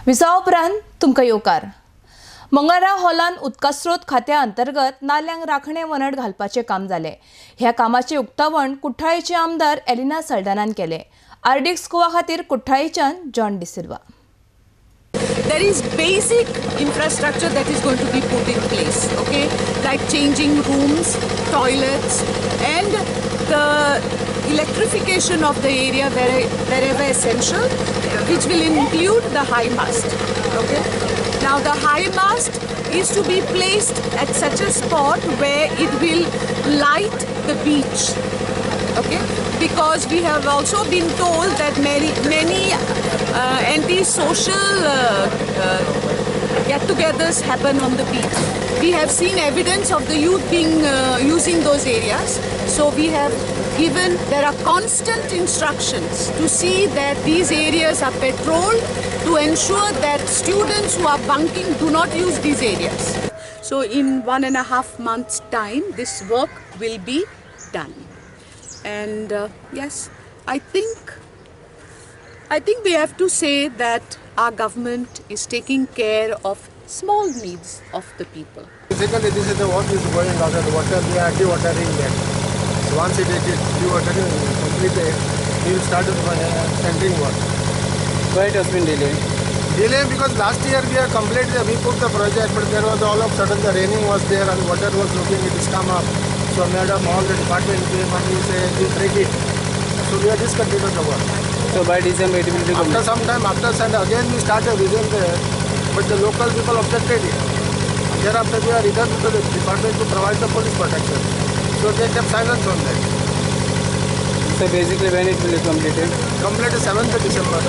विसा उपरांत तुमकां येवकार. मंगळारा हॉलान उदकास्रोत खात्या अंतर्गत नाल्यांक राखणे वणट घालपाचें काम जालें. ह्या कामाचें उक्तावण कुठ्ठाळीचे आमदार एलिना सल्डनान केलें. आर्डिक्स गोवा खातीर कुठ्ठाळीच्यान John D'Silva. There is basic infrastructure that is going to be put in place, okay, like changing rooms, toilets, and the electrification of the area wherever essential, which will include the high mast. Okay. Now the high mast is to be placed at such a spot where it will light the beach. Okay, because we have also been told that many anti-social get-togethers happen on the beach. We have seen evidence of the youth being using those areas. So we have given, there are constant instructions to see that these areas are patrolled to ensure that students who are bunking do not use these areas. So in 1.5 months' time, this work will be done. And yes, I think we have to say that our government is taking care of small needs of the people. Basically, this is the work is going on. The water, we are dewatering that. So once it is dewatering completed, we will start the sending work. Why it has been delayed? Delay because last year we have completed, we put the project, but there was all of a sudden the raining was there and water was looking, it has come up. So madam, all the department came and we say we break it. So we are discontinued the work. So by December it will be complete. After some time, after Sunday, again we started within there, but the local people objected it. Thereafter we are returned to the department to provide the police protection. So they kept silence on that. So basically when it will be completed? Completed 7th December.